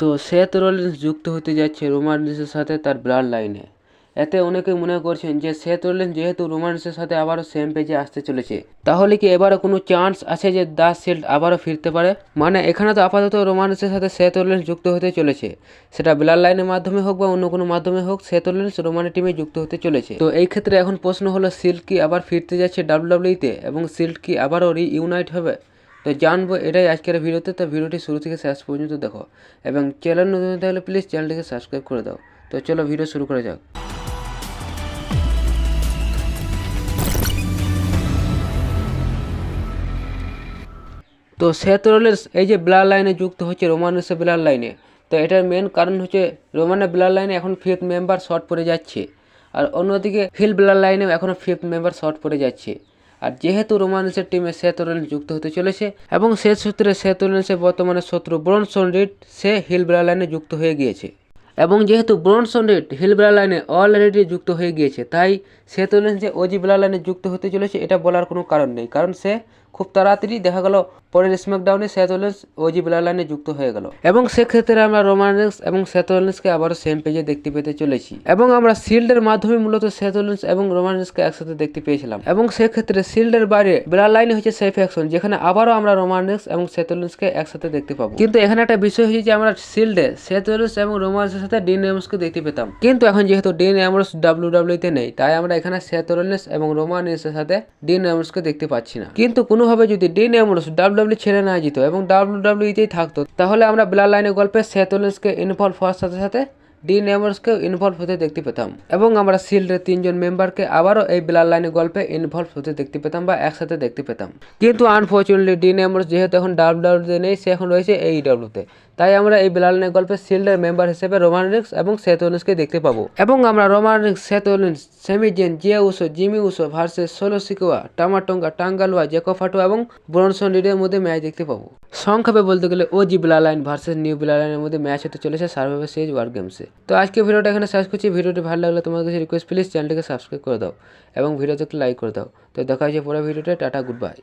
তো Seth Rollins যুক্ত হতে যাচ্ছে রোমান রিন্সের সাথে তার ব্লাড লাইনে। এতে অনেকে মনে করছেন যে সেথ রোলিন্স যেহেতু রোমান রিন্সের সাথে আবারও সেম পেজে আসতে চলেছে, তাহলে কি এবারও কোনো চান্স আছে যে দ্য শিল্ড আবারও ফিরতে পারে? মানে এখানে তো আপাতত রোমান রিন্সের সাথে সেথ রোলিন্স যুক্ত হতে চলেছে, সেটা ব্লাড লাইনের মাধ্যমে হোক বা অন্য কোনো মাধ্যমে হোক, সেথ রোলিন্স রোমানের টিমে যুক্ত হতে চলেছে। তো এই ক্ষেত্রে এখন প্রশ্ন হলো, শিল্ড কি আবার ফিরতে যাচ্ছে ডাব্লিউডাব্লিউইতে এবং শিল্ড কি আবারও রিইউনাইট হবে? তো জানবো এটাই আজকের ভিডিওতে। তো ভিডিওটি শুরু থেকে শেষ পর্যন্ত দেখো এবং চ্যানেল নতুন থাকলে প্লিজ চ্যানেলটিকে সাবস্ক্রাইব করে দাও। তো চলো ভিডিও শুরু করা যাক। তো সেথ রোলিন্স এই যে ব্লাড লাইনে যুক্ত হচ্ছে রোমান রিন্সের ব্লাড লাইনে, তো এটার মেন কারণ হচ্ছে রোমানের ব্লাড লাইনে এখন 5th মেম্বার শর্ট পড়ে যাচ্ছে, আর অন্যদিকে হিল ব্লাড লাইনেও এখনও 5th মেম্বার শর্ট পড়ে যাচ্ছে। আর যেহেতু রোমান রিন্সের টিমে সেথ রোলিন্স যুক্ত হতে চলেছে এবং সে সূত্রে সেথ রোলিন্সের বর্তমানে শত্রু ব্রনসন রিড সে হিল ব্লাড লাইনে যুক্ত হয়ে গিয়েছে। এবং যেহেতু ব্রনসন রিড হিল ব্লাড লাইনে অলরেডি যুক্ত হয়ে গিয়েছে, তাই সেথ রোলিন্স যে ওজি ব্লাড লাইনে যুক্ত হতে চলেছে এটা বলার কোনো কারণ নেই, কারণ সে খুব তাড়াতাড়ি দেখা গেল পরের স্ম্যাকডাউনে সেথ রোলিন্স ওজি ব্লাড লাইনে যুক্ত হয়ে গেল। এবং সেক্ষেত্রে আমরা রোমান রিন্স এবং সেথ রোলিন্সকে আবারও সেম পেজে দেখতে পেতে চলেছি। এবং আমরা শিল্ডের মাধ্যমে মূলত সেথ রোলিন্স এবং রোমান রিন্সকে একসাথে দেখতে পেয়েছিলাম। এবং সেক্ষেত্রে শিল্ডের বাইরে ব্লাড লাইনে হচ্ছে সেফ অ্যাকশন, যেখানে আবারও আমরা রোমান রিন্স এবং সেথ রোলিন্সকে একসাথে দেখতে পাবো। কিন্তু এখানে একটা বিষয় হচ্ছে যে আমরা শিল্ডে সেথ রোলিন্স এবং রোমান রিন্সের সাথে ডিন অ্যামব্রোসকে দেখতে পেতাম, কিন্তু এখন যেহেতু ডিন অ্যামব্রোস ডাব্লিউডাব্লিউইতে নেই, তাই আমরা এখানে সেথ রোলিন্স এবং রোমান রিন্সের সাথে ডিন অ্যামব্রোসকে দেখতে পাচ্ছি না। কিন্তু কোনোভাবে যদি ডিন অ্যামব্রোস ডাব্লিউডাব্লিউ ছেড়ে না যেত এবং ডাব্লিউডাব্লিউইতেই থাকতো, তাহলে আমরা ব্লাড লাইনের গল্পে সেথ রোলিন্সকে ইনভলভ হওয়ার সাথে সাথে ডিন অ্যামব্রোসকেও ইনভলভ হতে দেখতে পেতাম এবং আমরা শিল্ডের 3জন মেম্বারকে আবারও এই ব্লাড লাইনের গল্পে ইনভলভ হতে দেখতে পেতাম বা একসাথে দেখতে পেতাম। কিন্তু আনফর্চুনেটলি ডিন অ্যামব্রোস যেহেতু এখন ডাব্লিউডাব্লিউতে নেই, সে এখন রয়েছে এইডাব্লিউতে, তাই আমরা এই ব্লাড লাইনের গল্পে শিল্ডের মেম্বার হিসেবে রোমান রিন্স এবং সেথ রোলিন্সকে দেখতে পাবো। এবং আমরা Roman Reigns, Seth Rollins, Sami Zayn, Jey Uso, Jimmy Uso versus Solo Sikoa, Tama Tonga, Tanga Loa, Jacob Fatu এবং ব্রনসন রিডের মধ্যে ম্যাচ দেখতে পাবো। সংক্ষেপে বলতে গেলে OG blood line versus new blood লাইনের মধ্যে ম্যাচ হতে চলেছে সার্ভাইভার সিরিজ ওয়ার গেমসে। তো আজকে ভিডিওটা এখানে শেষ করছি। ভিডিওটি ভালো লাগলে তোমার কাছে রিকোয়েস্ট, প্লিজ চ্যানেলটিকে সাবস্ক্রাইব করে দাও এবং ভিডিওতে একটু লাইক করে দাও। তো দেখা হচ্ছে পরের ভিডিওতে। Tata, good bye.